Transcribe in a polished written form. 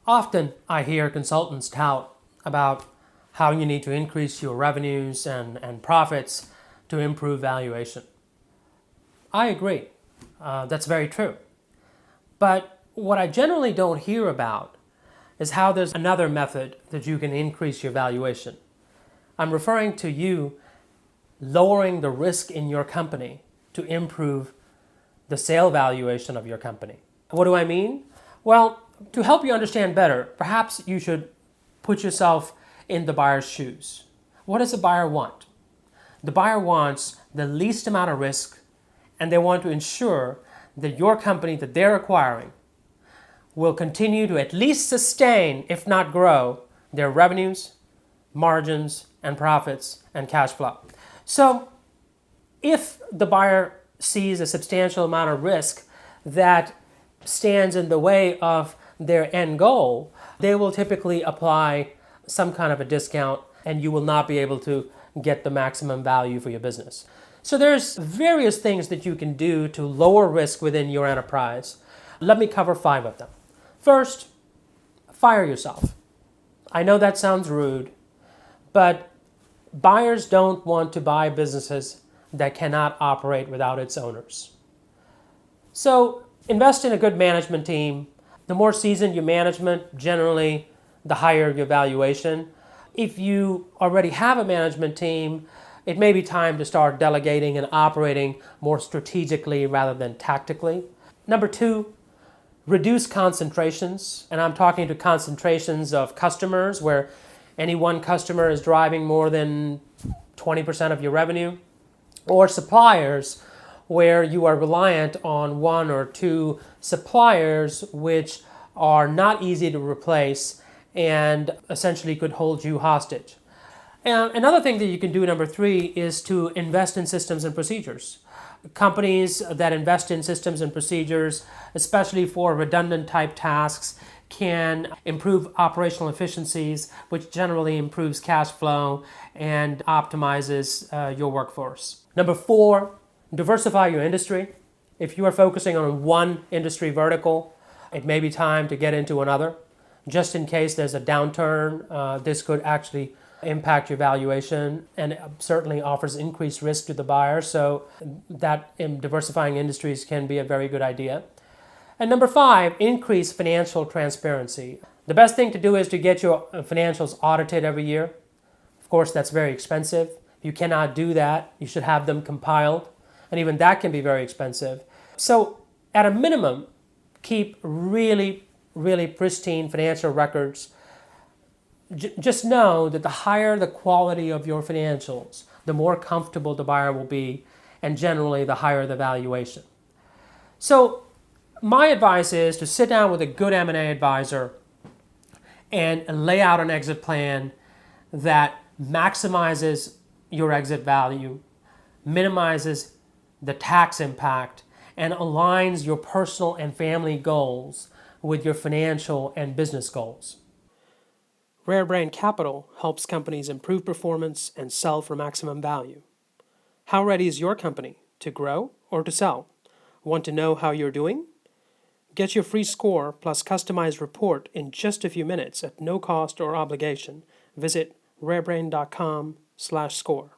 Often I hear consultants tout about how you need to increase your revenues and profits to improve valuation. I agree. That's very true. But what I generally don't hear about is how there's another method that you can increase your valuation. I'm referring to you lowering the risk in your company to improve the sale valuation of your company. What do I mean? Well, to help you understand better, perhaps you should put yourself in the buyer's shoes. What does the buyer want? The buyer wants the least amount of risk, and they want to ensure that your company that they're acquiring will continue to at least sustain, if not grow, their revenues, margins, and profits and cash flow. So if the buyer sees a substantial amount of risk that stands in the way of their end goal, they will typically apply some kind of a discount, and you will not be able to get the maximum value for your business. So there's various things that you can do to lower risk within your enterprise. Let me cover 5 of them. First, fire yourself. I know that sounds rude, but buyers don't want to buy businesses that cannot operate without its owners. So invest in a good management team. The more seasoned your management, generally, the higher your valuation. If you already have a management team, it may be time to start delegating and operating more strategically rather than tactically. Number 2, reduce concentrations. And I'm talking to concentrations of customers where any one customer is driving more than 20% of your revenue, or suppliers where you are reliant on 1 or 2 suppliers which are not easy to replace and essentially could hold you hostage. And another thing that you can do, number 3, is to invest in systems and procedures. Companies that invest in systems and procedures, especially for redundant type tasks, can improve operational efficiencies, which generally improves cash flow and optimizes your workforce. Number 4, diversify your industry. If you are focusing on one industry vertical, it may be time to get into another. Just in case there's a downturn, this could actually impact your valuation, and it certainly offers increased risk to the buyer, so that in diversifying industries can be a very good idea. And number 5, increase financial transparency. The best thing to do is to get your financials audited every year. Of course, that's very expensive. You cannot do that. You should have them compiled, and even that can be very expensive. So at a minimum, keep really pristine financial records. Just know that the higher the quality of your financials, the more comfortable the buyer will be, and generally the higher the valuation. So my advice is to sit down with a good M&A advisor and lay out an exit plan that maximizes your exit value, minimizes the tax impact, and aligns your personal and family goals with your financial and business goals. Rare Brain Capital helps companies improve performance and sell for maximum value. How ready is your company to grow or to sell? Want to know how you're doing? Get your free score plus customized report in just a few minutes at no cost or obligation. Visit rarebrain.com/score.